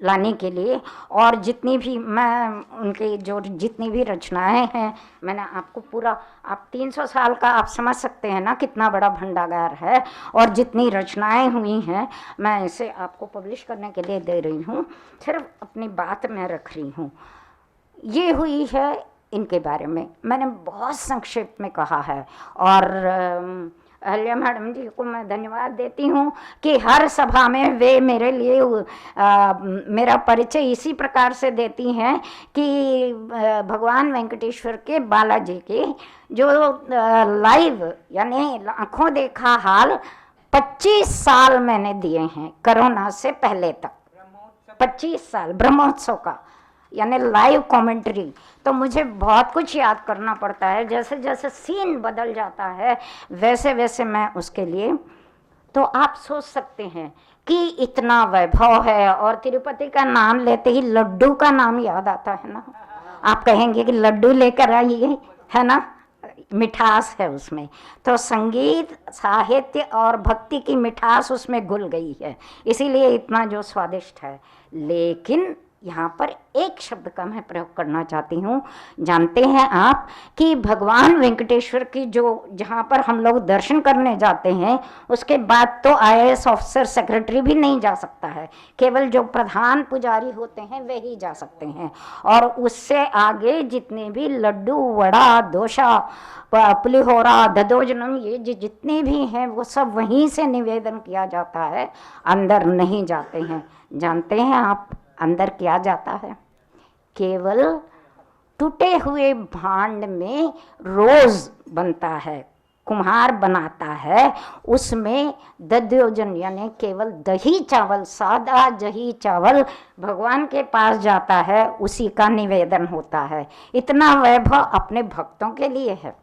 लाने के लिए। और जितनी भी मैं उनके जो जितनी भी रचनाएं हैं, मैंने आपको पूरा, आप 300 साल का आप समझ सकते हैं ना कितना बड़ा भंडागार है। और जितनी रचनाएं हुई हैं मैं इसे आपको पब्लिश करने के लिए दे रही हूँ, सिर्फ अपनी बात में रख रही हूँ। ये हुई है इनके बारे में मैंने बहुत संक्षेप में कहा है। और अहल्या मैडम जी को मैं धन्यवाद देती हूँ कि हर सभा में वे मेरे लिए मेरा परिचय इसी प्रकार से देती हैं कि भगवान वेंकटेश्वर के, बालाजी के जो लाइव यानी आँखों देखा हाल 25 साल मैंने दिए हैं कोरोना से पहले तक। 25 साल ब्रह्मोत्सव का यानी लाइव कमेंट्री। तो मुझे बहुत कुछ याद करना पड़ता है, जैसे जैसे सीन बदल जाता है वैसे वैसे मैं उसके लिए। तो आप सोच सकते हैं कि इतना वैभव है। और तिरुपति का नाम लेते ही लड्डू का नाम याद आता है ना। आप कहेंगे कि लड्डू लेकर आइए, है ना, मिठास है उसमें। तो संगीत, साहित्य और भक्ति की मिठास उसमें घुल गई है, इसीलिए इतना जो स्वादिष्ट है। लेकिन यहाँ पर एक शब्द का मैं प्रयोग करना चाहती हूँ। जानते हैं आप कि भगवान वेंकटेश्वर की जो जहाँ पर हम लोग दर्शन करने जाते हैं उसके बाद तो IAS ऑफिसर, सेक्रेटरी भी नहीं जा सकता है, केवल जो प्रधान पुजारी होते हैं वे ही जा सकते हैं। और उससे आगे जितने भी लड्डू, वड़ा, डोसा, पुलिहोरा, ददोजनम, ये जितने भी हैं वो सब वहीं से निवेदन किया जाता है, अंदर नहीं जाते हैं। जानते हैं आप अंदर क्या जाता है? केवल टूटे हुए भांड में रोज बनता है, कुम्हार बनाता है, उसमें दध्योजन यानी केवल दही चावल, सादा दही चावल भगवान के पास जाता है, उसी का निवेदन होता है। इतना वैभव अपने भक्तों के लिए है,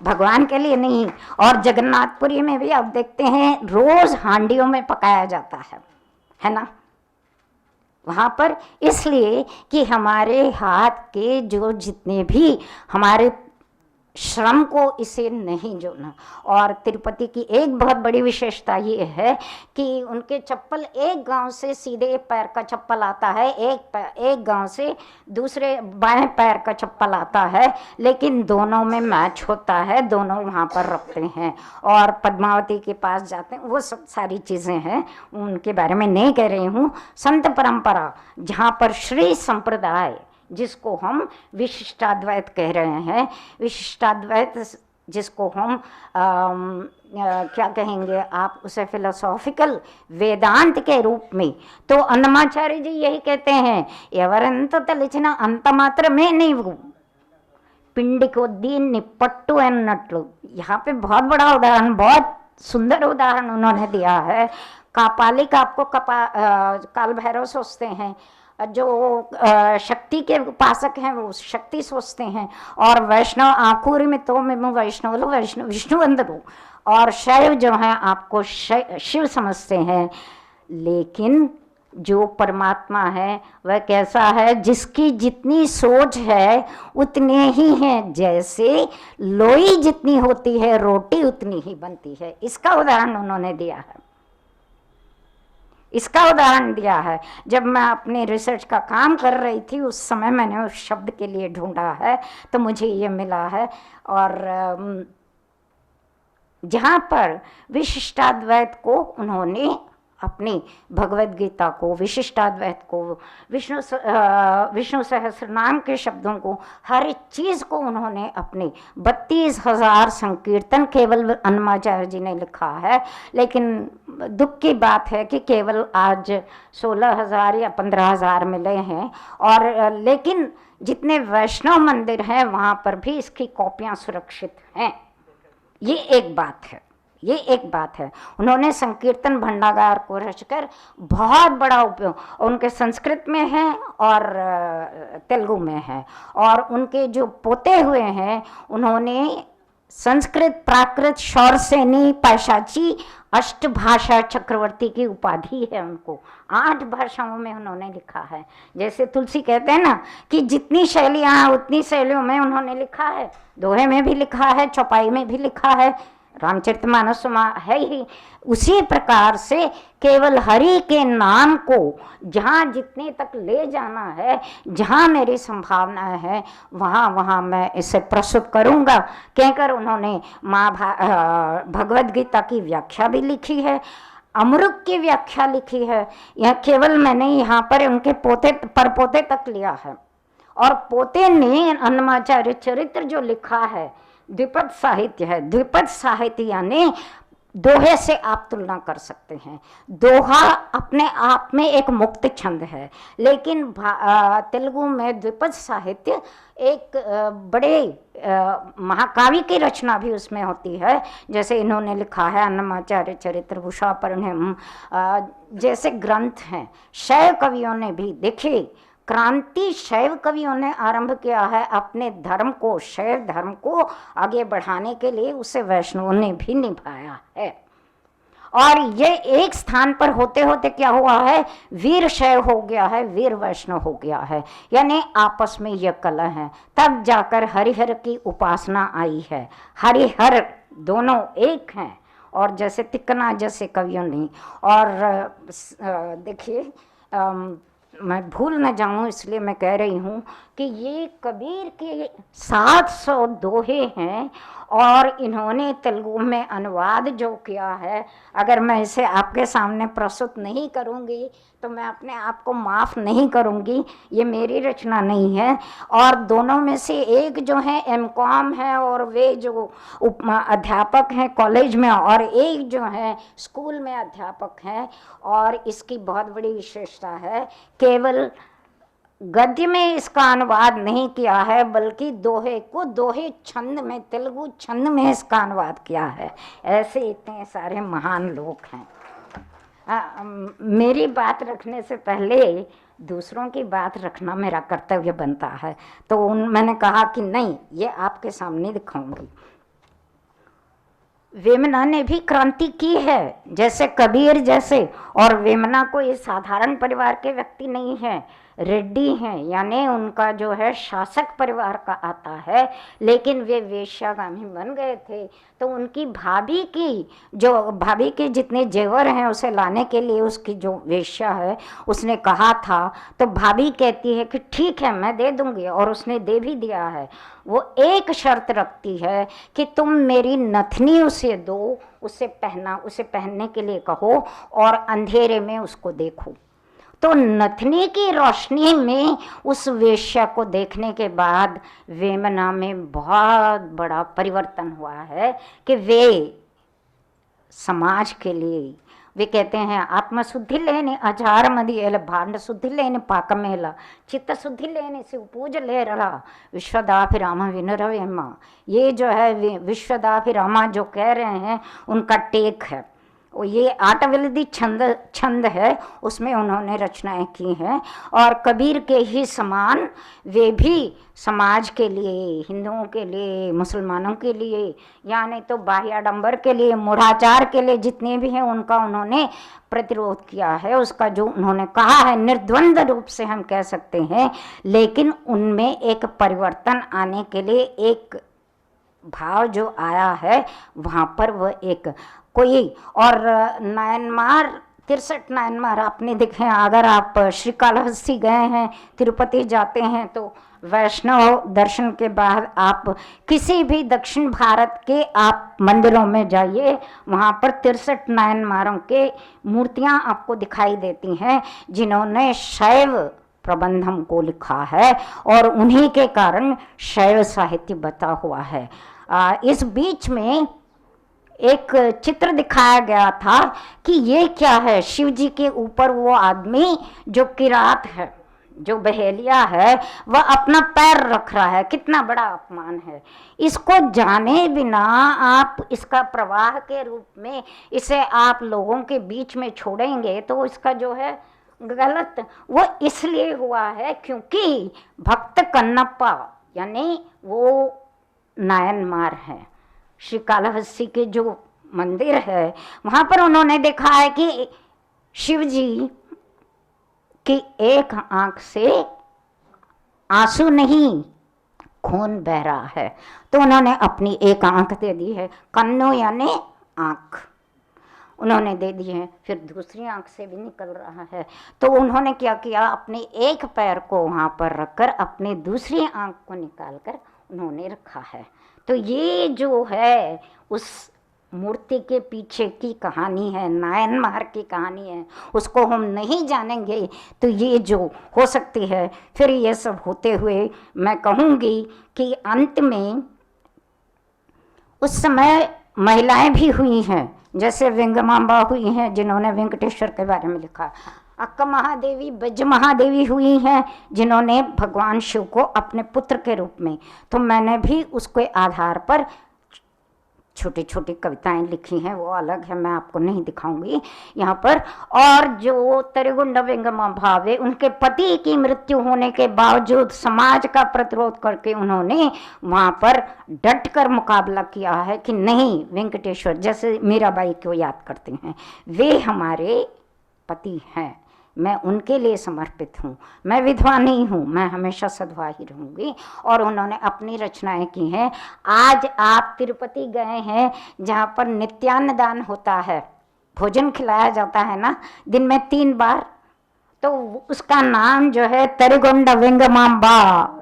भगवान के लिए नहीं। और जगन्नाथपुरी में भी आप देखते हैं रोज हांडियों में पकाया जाता है ना वहाँ पर, इसलिए कि हमारे हाथ के जो जितने भी हमारे श्रम को इसे नहीं जोड़ना। और तिरुपति की एक बहुत बड़ी विशेषता ये है कि उनके चप्पल एक गांव से सीधे पैर का चप्पल आता है, एक गांव से दूसरे बाएं पैर का चप्पल आता है, लेकिन दोनों में मैच होता है, दोनों वहाँ पर रखते हैं। और पद्मावती के पास जाते हैं, वो सब सारी चीज़ें हैं, उनके बारे में नहीं कह रही हूँ। संत परंपरा जहाँ पर श्री संप्रदाय, जिसको हम विशिष्टाद्वैत कह रहे हैं, विशिष्टाद्वैत जिसको हम क्या कहेंगे आप उसे, फिलोसॉफिकल वेदांत के रूप में। तो अन्नमाचार्य जी यही कहते हैं, एवरंत तलिचिना अंत मात्र में नहीं वो पिंड को दीन निपट्टू एन्नट्लू। यहाँ पे बहुत बड़ा उदाहरण, बहुत सुंदर उदाहरण उन्होंने दिया है। कापालिक आपको काल भैरव सोचते हैं, जो शक्ति के उपासक हैं वो शक्ति सोचते हैं, और वैष्णव आकुरी में तो मैं वैष्णव लो, वैष्णव विष्णु वंदरू, और शैव जो है आपको शिव समझते हैं। लेकिन जो परमात्मा है वह कैसा है, जिसकी जितनी सोच है उतने ही हैं, जैसे लोई जितनी होती है रोटी उतनी ही बनती है। इसका उदाहरण उन्होंने दिया है, इसका उदाहरण दिया है। जब मैं अपनी रिसर्च का काम कर रही थी उस समय मैंने उस शब्द के लिए ढूंढा है तो मुझे ये मिला है। और जहाँ पर विशिष्टाद्वैत को उन्होंने अपनी भगवद गीता को, विशिष्टाद्वैत को, विष्णु सहस्रनाम के शब्दों को, हर चीज़ को उन्होंने अपने 32,000 संकीर्तन केवल अन्नमाचार्य जी ने लिखा है। लेकिन दुख की बात है कि केवल आज 16,000 या 15,000 मिले हैं। और लेकिन जितने वैष्णव मंदिर हैं वहाँ पर भी इसकी कॉपियाँ सुरक्षित हैं। ये एक बात है, ये एक बात है। उन्होंने संकीर्तन भंडागार को रचकर बहुत बड़ा उपयोग, उनके संस्कृत में है और तेलुगु में है। और उनके जो पोते हुए हैं उन्होंने संस्कृत, प्राकृत, शौरसेनी, पैशाची, अष्टभाषा चक्रवर्ती की उपाधि है उनको। 8 भाषाओं में उन्होंने लिखा है। जैसे तुलसी कहते हैं ना कि जितनी शैलियाँ उतनी शैलियों में उन्होंने लिखा है। दोहे में भी लिखा है, चौपाई में भी लिखा है, रामचरितमानस है ही। उसी प्रकार से केवल हरि के नाम को जहाँ जितने तक ले जाना है, जहाँ मेरी संभावना है वहाँ वहाँ मैं इसे प्रस्तुत करूँगा। कहकर उन्होंने भगवद गीता की व्याख्या भी लिखी है, अमृत की व्याख्या लिखी है। यह केवल मैंने यहाँ पर उनके पोते परपोते तक लिया है। और पोते ने अन्नमाचार्य चरित्र जो लिखा है द्विपद साहित्य है। द्विपद साहित्य यानी दोहे से आप तुलना कर सकते हैं। दोहा अपने आप में एक मुक्त छंद है, लेकिन तेलुगु में द्विपद साहित्य एक बड़े महाकाव्य की रचना भी उसमें होती है। जैसे इन्होंने लिखा है अन्नमाचार्य चरित्र, भूषापर्णिम जैसे ग्रंथ हैं। शैव कवियों ने भी, देखिए क्रांति शैव कवियों ने आरंभ किया है अपने धर्म को, शैव धर्म को आगे बढ़ाने के लिए, उसे वैष्णवों ने भी निभाया है। और ये एक स्थान पर होते होते क्या हुआ है, वीर शैव हो गया है, वीर वैष्णव हो गया है, यानी आपस में यह कलह है। तब जाकर हरिहर की उपासना आई है। हरिहर दोनों एक हैं। और जैसे तिक्कना जैसे कवियों ने, और देखिए मैं भूल न जाऊं इसलिए मैं कह रही हूं कि ये कबीर के 700 दोहे हैं। और इन्होंने तेलुगु में अनुवाद जो किया है, अगर मैं इसे आपके सामने प्रस्तुत नहीं करूंगी तो मैं अपने आप को माफ़ नहीं करूंगी। ये मेरी रचना नहीं है। और दोनों में से एक जो है एमकॉम है और वे जो अध्यापक हैं कॉलेज में, और एक जो है स्कूल में अध्यापक हैं। और इसकी बहुत बड़ी विशेषता है, केवल गद्य में इसका अनुवाद नहीं किया है बल्कि दोहे को दोहे छंद में, तेलुगु छंद में इसका अनुवाद किया है। ऐसे इतने सारे महान लोग हैं। मेरी बात रखने से पहले दूसरों की बात रखना मेरा कर्तव्य बनता है। तो मैंने कहा कि नहीं, ये आपके सामने दिखाऊंगी। वेमना ने भी क्रांति की है जैसे कबीर जैसे। और वेमना कोई साधारण परिवार के व्यक्ति नहीं है, रेड्डी हैं, यानी उनका जो है शासक परिवार का आता है। लेकिन वे वेश्यागामी बन गए थे। तो उनकी भाभी के जितने जेवर हैं उसे लाने के लिए उसकी जो वेश्या है उसने कहा था, तो भाभी कहती है कि ठीक है मैं दे दूंगी, और उसने दे भी दिया है। वो एक शर्त रखती है कि तुम मेरी नथनी उसे दो, उसे पहनने के लिए कहो और अंधेरे में उसको देखो। तो नथनी की रोशनी में उस वेश्या को देखने के बाद वेमना में बहुत बड़ा परिवर्तन हुआ है कि वे समाज के लिए, वे कहते हैं आत्मशुद्धि लेने आचार मदियल भांड शुद्धि लेने पाकमेला चित्त शुद्धि लेने से पूज ले रहा विश्वदाभिराम विनरवेमा। ये जो है विश्वदाभिरामा जो कह रहे हैं उनका टेक है। ये आटविलदी छंद है, उसमें उन्होंने रचनाएं की हैं। और कबीर के ही समान वे भी समाज के लिए, हिंदुओं के लिए, मुसलमानों के लिए, या नहीं तो बाह्याडंबर के लिए, मूढ़ाचार के लिए जितने भी हैं उनका उन्होंने प्रतिरोध किया है। उसका जो उन्होंने कहा है निर्द्वंद रूप से हम कह सकते हैं, लेकिन उनमें एक परिवर्तन आने के लिए एक भाव जो आया है वहाँ पर वह एक कोई और नायनमार 63 नायनमार आपने देखे। अगर आप श्रीकालहस्ती गए हैं, तिरुपति जाते हैं, तो वैष्णव दर्शन के बाद आप किसी भी दक्षिण भारत के आप मंदिरों में जाइए, वहाँ पर 63 नायनमारों के मूर्तियाँ आपको दिखाई देती हैं जिन्होंने शैव प्रबंधम को लिखा है, और उन्हीं के कारण शैव साहित्य बता हुआ है। इस बीच में एक चित्र दिखाया गया था कि ये क्या है, शिव जी के ऊपर वो आदमी जो किरात है, जो बहेलिया है, वह अपना पैर रख रहा है। कितना बड़ा अपमान है। इसको जाने बिना आप इसका प्रवाह के रूप में इसे आप लोगों के बीच में छोड़ेंगे तो इसका जो है गलत वो इसलिए हुआ है क्योंकि भक्त कन्नप्पा यानी वो नायनमार है। श्रीकालहस्ती के जो मंदिर है वहाँ पर उन्होंने देखा है कि शिव जी की एक आंख से आंसू नहीं खून बह रहा है, तो उन्होंने अपनी एक आंख दे दी है, कन्नो यानी आंख उन्होंने दे दी है, फिर दूसरी आंख से भी निकल रहा है। तो उन्होंने क्या किया, अपने एक पैर को वहाँ पर रखकर अपनी दूसरी आंख को निकाल कर उन्होंने रखा है। तो ये जो है उस मूर्ति के पीछे की कहानी है, नायनमार की कहानी है, उसको हम नहीं जानेंगे तो ये जो हो सकती है। फिर ये सब होते हुए मैं कहूँगी कि अंत में उस समय महिलाएं भी हुई हैं, जैसे वेंगमांबा हुई हैं जिन्होंने वेंकटेश्वर के बारे में लिखा, अक्का महादेवी, ब्रज महादेवी हुई हैं जिन्होंने भगवान शिव को अपने पुत्र के रूप में, तो मैंने भी उसके आधार पर छोटी छोटी कविताएं लिखी हैं, वो अलग है, मैं आपको नहीं दिखाऊंगी यहाँ पर। और जो तरिगुंड वेंगमा भावे, उनके पति की मृत्यु होने के बावजूद समाज का प्रतिरोध करके उन्होंने वहाँ पर डट कर मुकाबला किया है कि नहीं, वेंकटेश्वर जैसे मीराबाई को याद करते हैं, वे हमारे पति हैं, मैं उनके लिए समर्पित हूँ, मैं विधवा नहीं हूँ, मैं हमेशा सधवा ही रहूँगी। और उन्होंने अपनी रचनाएं की हैं। आज आप तिरुपति गए हैं जहाँ पर नित्यान्नदान होता है, भोजन खिलाया जाता है ना दिन में 3 बार, तो उसका नाम जो है तरिगुंड वेंगमांबा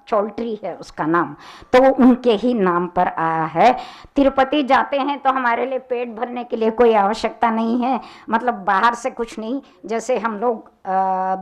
चौल्ट्री है उसका नाम, तो उनके ही नाम पर आया है। तिरुपति जाते हैं तो हमारे लिए पेट भरने के लिए कोई आवश्यकता नहीं है, मतलब बाहर से कुछ नहीं, जैसे हम लोग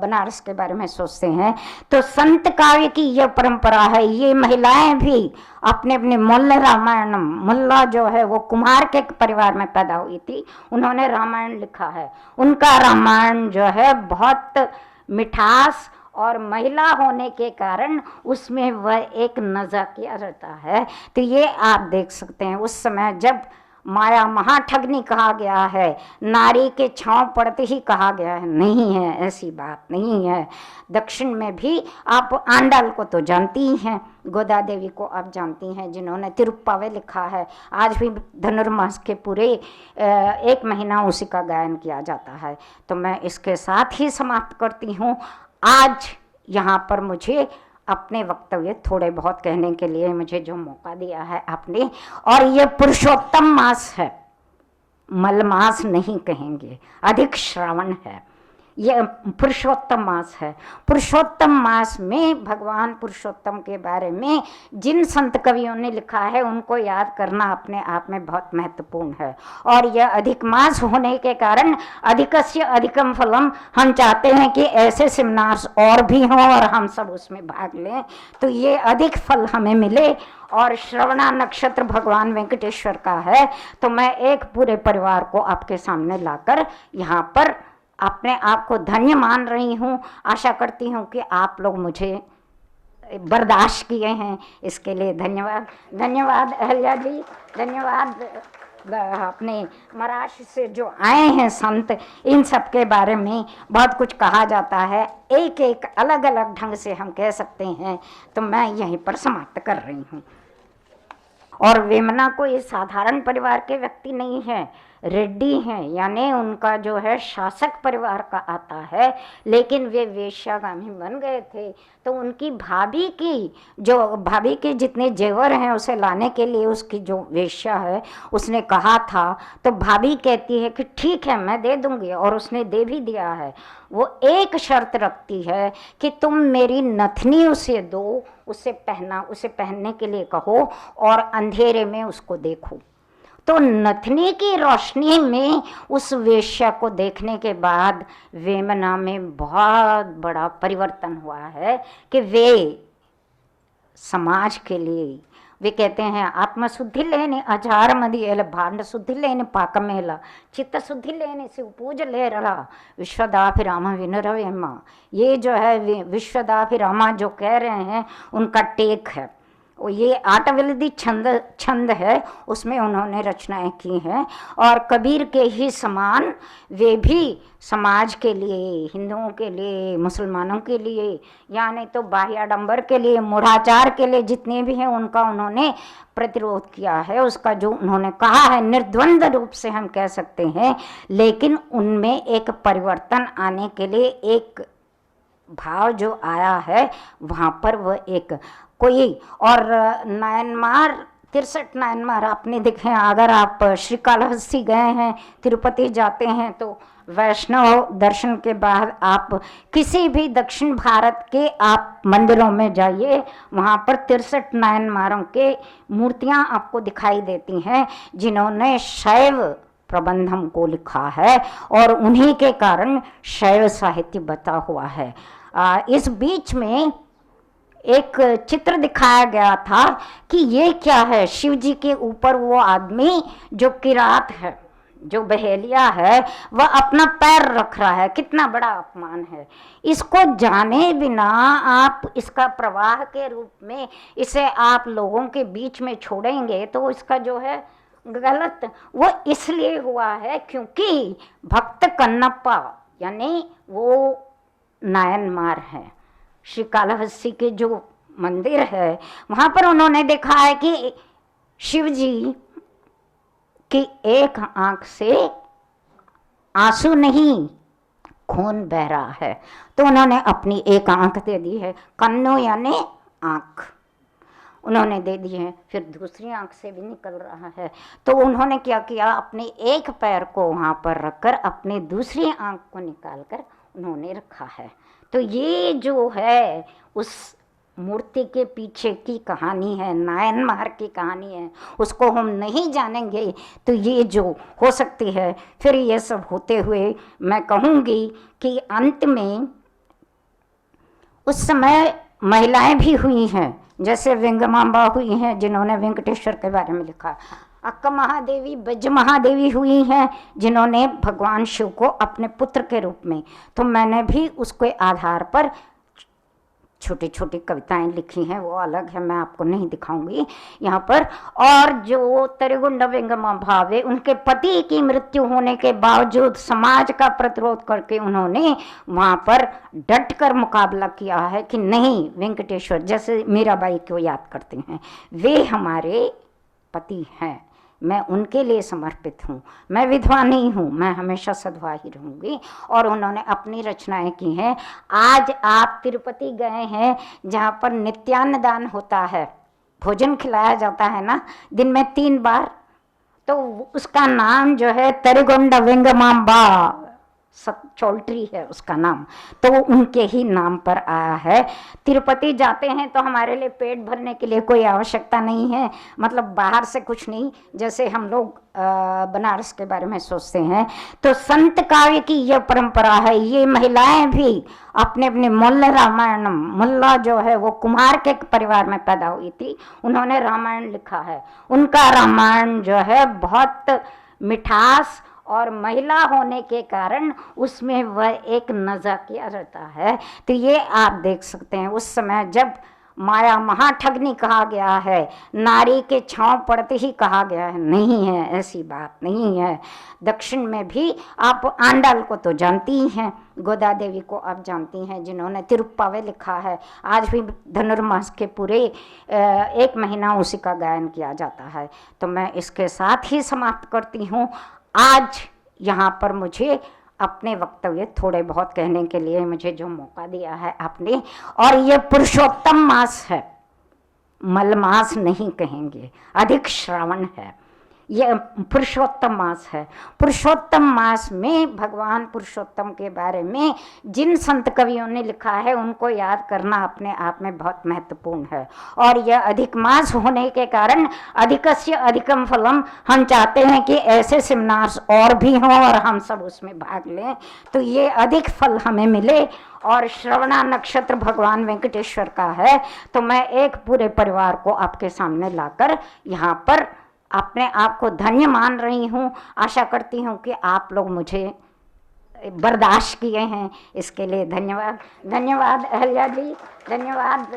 बनारस के बारे में सोचते हैं। तो संत काव्य की यह परंपरा है। ये महिलाएं भी अपने अपने मुल्ला रामायणम, मुल्ला जो है वो कुम्हार के परिवार में पैदा हुई थी, उन्होंने रामायण लिखा है। उनका रामायण जो है बहुत मिठास और महिला होने के कारण उसमें वह एक नज़ा किया रहता है। तो ये आप देख सकते हैं उस समय जब माया महाठगनी कहा गया है, नारी के छांव पड़ते ही कहा गया है, नहीं है, ऐसी बात नहीं है। दक्षिण में भी आप आंडाल को तो जानती ही हैं, गोदा देवी को आप जानती हैं जिन्होंने तिरुप्पावे लिखा है। आज भी धनुर्मास के पूरे 1 महीना उसी का गायन किया जाता है। तो मैं इसके साथ ही समाप्त करती हूँ। आज यहाँ पर मुझे अपने वक्तव्य थोड़े बहुत कहने के लिए मुझे जो मौका दिया है आपने, और ये पुरुषोत्तम मास है, मलमास नहीं कहेंगे, अधिक श्रावण है, ये पुरुषोत्तम मास है। पुरुषोत्तम मास में भगवान पुरुषोत्तम के बारे में जिन संत कवियों ने लिखा है उनको याद करना अपने आप में बहुत महत्वपूर्ण है। और यह अधिक मास होने के कारण अधिकस्य अधिकम फलम, हम चाहते हैं कि ऐसे सेमिनार्स और भी हों और हम सब उसमें भाग लें तो ये अधिक फल हमें मिले। और श्रवणा नक्षत्र भगवान वेंकटेश्वर का है, तो मैं एक पूरे परिवार को आपके सामने लाकर यहाँ पर अपने आप को धन्य मान रही हूँ। आशा करती हूँ कि आप लोग मुझे बर्दाश्त किए हैं, इसके लिए धन्यवाद। धन्यवाद अहल्या जी, धन्यवाद अपने महाराष्ट्र से जो आए हैं संत, इन सब के बारे में बहुत कुछ कहा जाता है, एक एक अलग अलग ढंग से हम कह सकते हैं। तो मैं यहीं पर समाप्त कर रही हूँ। और वेमना कोई साधारण परिवार के व्यक्ति नहीं है, रेड्डी हैं, यानी उनका जो है शासक परिवार का आता है, लेकिन वे वेश्यागामी बन गए थे। तो उनकी भाभी के जितने जेवर हैं उसे लाने के लिए उसकी जो वेश्या है उसने कहा था, तो भाभी कहती है कि ठीक है मैं दे दूंगी, और उसने दे भी दिया है। वो एक शर्त रखती है कि तुम मेरी नथनी उसे दो, उसे पहनने के लिए कहो और अंधेरे में उसको देखो। तो नथनी की रोशनी में उस वेश्या को देखने के बाद वेमना में बहुत बड़ा परिवर्तन हुआ है कि वे समाज के लिए, वे कहते हैं आत्मशुद्धि लेने आचार मदियल भांड शुद्धि लेने पाकमेला चित्त शुद्धि लेने से पूज ले रहा विश्वदाभिरामा विनरवेमा। ये जो है विश्वदाभिरामा जो कह रहे हैं उनका टेक है, ये आटविलदी छंद है, उसमें उन्होंने रचनाएं की हैं। और कबीर के ही समान वे भी समाज के लिए, हिंदुओं के लिए, मुसलमानों के लिए, यानी तो बाह्याडंबर के लिए, मूढ़ाचार के लिए जितने भी हैं उनका उन्होंने प्रतिरोध किया है। उसका जो उन्होंने कहा है निर्द्वंद रूप से हम कह सकते हैं, लेकिन उनमें एक परिवर्तन आने के लिए एक भाव जो आया है वहाँ पर वह एक कोई और नायनमार 63 नायनमार आपने देखे। अगर आप श्रीकालहस्ती गए हैं, तिरुपति जाते हैं, तो वैष्णव दर्शन के बाद आप किसी भी दक्षिण भारत के आप मंदिरों में जाइए, वहाँ पर 63 नायनमारों के मूर्तियाँ आपको दिखाई देती हैं जिन्होंने शैव प्रबंधम को लिखा है, और उन्हीं के कारण शैव साहित्य बता हुआ है। इस बीच में एक चित्र दिखाया गया था कि ये क्या है, शिव जी के ऊपर वो आदमी जो किरात है, जो बहेलिया है, वह अपना पैर रख रहा है। कितना बड़ा अपमान है। इसको जाने बिना आप इसका प्रवाह के रूप में इसे आप लोगों के बीच में छोड़ेंगे तो इसका जो है गलत वो इसलिए हुआ है क्योंकि भक्त कन्नप्पा यानी वो नायनमार है। श्रीकालहस्ती के जो मंदिर है वहाँ पर उन्होंने देखा है कि शिव जी की एक आंख से आंसू नहीं खून बह रहा है, तो उन्होंने अपनी एक आंख दे दी है, कन्नो यानी आंख उन्होंने दे दी है, फिर दूसरी आंख से भी निकल रहा है। तो उन्होंने क्या किया, अपने एक पैर को वहाँ पर रखकर अपनी दूसरी आंख को निकाल कर उन्होंने रखा है। तो ये जो है उस मूर्ति के पीछे की कहानी है, नायनमार की कहानी है, उसको हम नहीं जानेंगे तो ये जो हो सकती है। फिर ये सब होते हुए मैं कहूँगी कि अंत में उस समय महिलाएं भी हुई हैं, जैसे वेंगमांबा हुई हैं जिन्होंने वेंकटेश्वर के बारे में लिखा, अक्का महादेवी, ब्रज महादेवी हुई हैं जिन्होंने भगवान शिव को अपने पुत्र के रूप में, तो मैंने भी उसके आधार पर छोटी छोटी कविताएं लिखी हैं, वो अलग है, मैं आपको नहीं दिखाऊंगी यहाँ पर। और जो तरिगुंड वेंगमा भावे, उनके पति की मृत्यु होने के बावजूद समाज का प्रतिरोध करके उन्होंने वहाँ पर डट कर मुकाबला किया है कि नहीं, वेंकटेश्वर जैसे मीराबाई को याद करते हैं, वे हमारे पति हैं, मैं उनके लिए समर्पित हूँ, मैं विधवा नहीं हूँ, मैं हमेशा सधवा ही रहूँगी। और उन्होंने अपनी रचनाएं की हैं। आज आप तिरुपति गए हैं जहाँ पर नित्यान्नदान होता है, भोजन खिलाया जाता है ना दिन में 3 बार, तो उसका नाम जो है तरिगुंड वेंगमांबा चौल्ट्री है उसका नाम, तो उनके ही नाम पर आया है। तिरुपति जाते हैं तो हमारे लिए पेट भरने के लिए कोई आवश्यकता नहीं है, मतलब बाहर से कुछ नहीं, जैसे हम लोग बनारस के बारे में सोचते हैं। तो संत काव्य की यह परंपरा है। ये महिलाएं भी अपने अपने मुल्ला रामायणम, मुल्ला जो है वो कुम्हार के परिवार में पैदा हुई थी, उन्होंने रामायण लिखा है। उनका रामायण जो है बहुत मिठास और महिला होने के कारण उसमें वह एक नज़ा किया रहता है। तो ये आप देख सकते हैं उस समय जब माया महाठगनी कहा गया है, नारी के छांव पड़ते ही कहा गया है। नहीं है, ऐसी बात नहीं है। दक्षिण में भी आप आंडाल को तो जानती ही हैं, गोदा देवी को आप जानती हैं, जिन्होंने तिरुप्पावे लिखा है। आज भी धनुर्मास के पूरे 1 महीना उसी का गायन किया जाता है। तो मैं इसके साथ ही समाप्त करती हूँ। आज यहाँ पर मुझे अपने वक्तव्य थोड़े बहुत कहने के लिए मुझे जो मौका दिया है आपने, और ये पुरुषोत्तम मास है, मलमास नहीं कहेंगे, अधिक श्रावण है, ये पुरुषोत्तम मास है। पुरुषोत्तम मास में भगवान पुरुषोत्तम के बारे में जिन संत कवियों ने लिखा है उनको याद करना अपने आप में बहुत महत्वपूर्ण है। और यह अधिक मास होने के कारण अधिकस्य अधिकम फलम, हम चाहते हैं कि ऐसे सेमिनार्स और भी हों और हम सब उसमें भाग लें, तो ये अधिक फल हमें मिले। और श्रवणा नक्षत्र भगवान वेंकटेश्वर का है, तो मैं एक पूरे परिवार को आपके सामने लाकर यहाँ पर अपने आप को धन्य मान रही हूँ। आशा करती हूँ कि आप लोग मुझे बर्दाश्त किए हैं, इसके लिए धन्यवाद। धन्यवाद अहल्या जी, धन्यवाद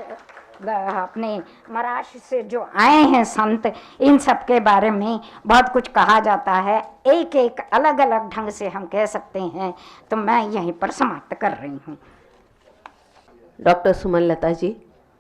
अपने महाराष्ट्र से जो आए हैं संत, इन सब के बारे में बहुत कुछ कहा जाता है, एक एक अलग अलग ढंग से हम कह सकते हैं। तो मैं यहीं पर समाप्त कर रही हूँ। डॉक्टर सुमन लता जी।